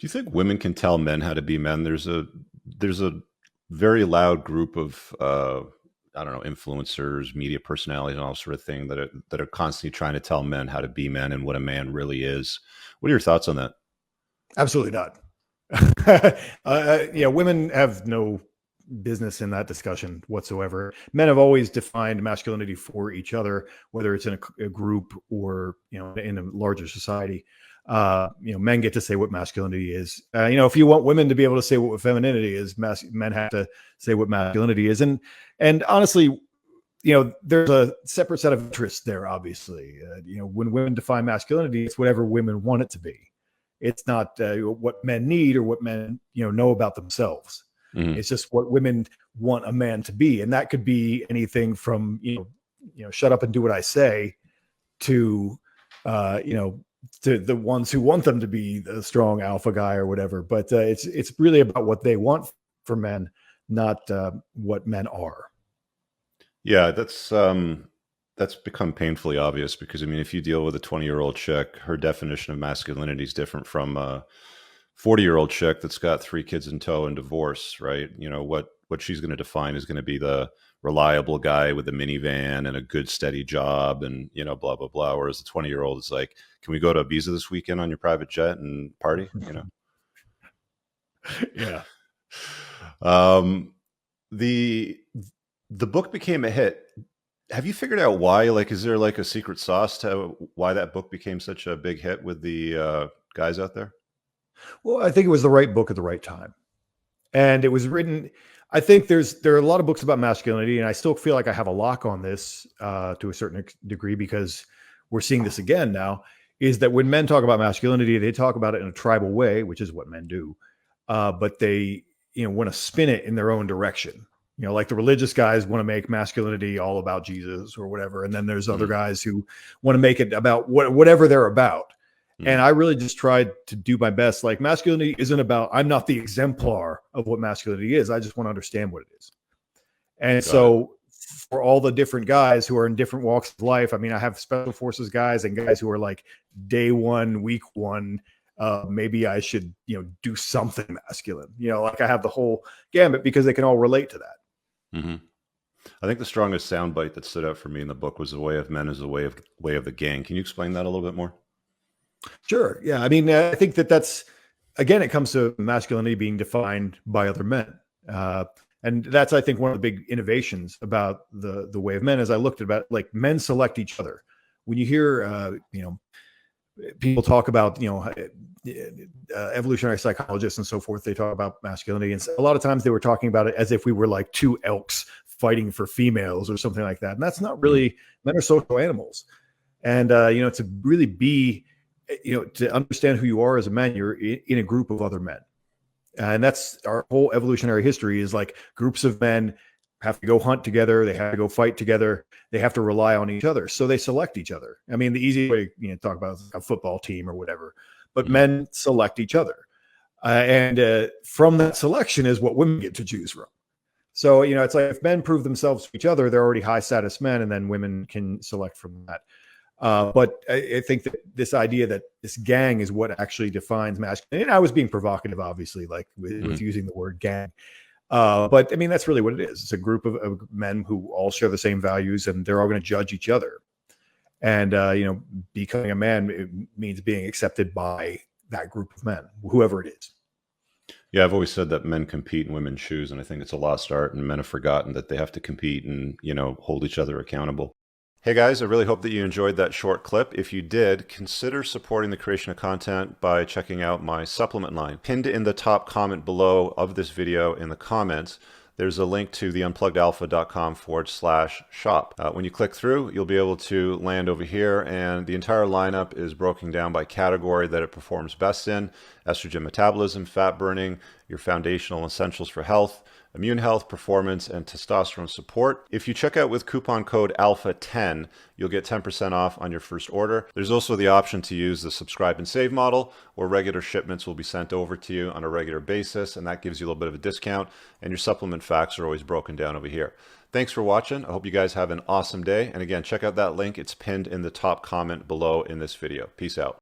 Do you think women can tell men how to be men? There's a very loud group of I don't know, influencers, media personalities, and all sort of thing that are constantly trying to tell men how to be men and what a man really is. What are your thoughts on that? Absolutely not. Yeah, women have no business in that discussion whatsoever. Men have always defined masculinity for each other, whether it's in a group or in a larger society. Men get to say what masculinity is. If you want women to be able to say what femininity is, men have to say what masculinity is. And honestly, there's a separate set of interests there. Obviously, when women define masculinity, it's whatever women want it to be. It's not what men need or what men know about themselves. Mhm. It's just what women want a man to be, and that could be anything from shut up and do what I say to to the ones who want them to be the strong alpha guy or whatever. But it's really about what they want for men, not what men are. Yeah, that's become painfully obvious because I mean, if you deal with a 20-year-old chick, her definition of masculinity is different from a 40-year-old chick that's got three kids in tow and divorce, right? What she's going to define is going to be the reliable guy with a minivan and a good steady job and blah blah blah. Whereas the 20-year-old is like, can we go to Ibiza this weekend on your private jet and party? Yeah. Um, the the book became a hit. Have you figured out why? Like, is there like a secret sauce to why that book became such a big hit with the guys out there? Well, I think it was the right book at the right time. And it was written. I think there are a lot of books about masculinity, and I still feel like I have a lock on this to a certain degree because we're seeing this again now. Is that when men talk about masculinity, they talk about it in a tribal way, which is what men do, but they want to spin it in their own direction. Like the religious guys want to make masculinity all about Jesus or whatever, and then there's other Mm, guys who want to make it about whatever they're about. And mm, I really just tried to do my best. Like masculinity isn't about, I'm not the exemplar of what masculinity is. I just want to understand what it is. And got it. so for all the different guys who are in different walks of life, I mean, I have special forces guys and guys who are like day one, week one. Maybe I should, do something masculine, like I have the whole gamut because they can all relate to that. Hmm. I think the strongest soundbite that stood out for me in the book was the way of men is the way of the gang. Can you explain that a little bit more? Sure. Yeah. I mean, I think that's, again, it comes to masculinity being defined by other men. And that's, I think, one of the big innovations about the way of men, as I looked at about, like, men select each other. When you hear, people talk about, evolutionary psychologists and so forth, they talk about masculinity. And a lot of times they were talking about it as if we were like two elks fighting for females or something like that. And that's not Mm, really, men are social animals. And, to really be, to understand who you are as a man, you're in a group of other men. And that's our whole evolutionary history is like groups of men have to go hunt together. They have to go fight together. They have to rely on each other. So they select each other. I mean, the easy way, talk about a football team or whatever, but mhm. men select each other. And from that selection is what women get to choose from. So, it's like if men prove themselves to each other, they're already high status men, and then women can select from that. But I think that this idea that this gang is what actually defines masculinity, and I was being provocative, obviously, like with Mhm. using the word gang. But I mean, that's really what it is. It's a group of men who all share the same values, and they're all going to judge each other. And, becoming a man, it means being accepted by that group of men, whoever it is. Yeah, I've always said that men compete and women choose, and I think it's a lost art, and men have forgotten that they have to compete and hold each other accountable. Hey guys, I really hope that you enjoyed that short clip. If you did, consider supporting the creation of content by checking out my supplement line. Pinned in the top comment below of this video in the comments, there's a link to the unpluggedalpha.com/shop. When you click through, you'll be able to land over here, and the entire lineup is broken down by category that it performs best in: estrogen metabolism, fat burning, your foundational essentials for health, immune health, performance, and testosterone support. If you check out with coupon code ALPHA10, you'll get 10% off on your first order. There's also the option to use the subscribe and save model, where regular shipments will be sent over to you on a regular basis, and that gives you a little bit of a discount, and your supplement facts are always broken down over here. Thanks for watching. I hope you guys have an awesome day. And again, check out that link. It's pinned in the top comment below in this video. Peace out.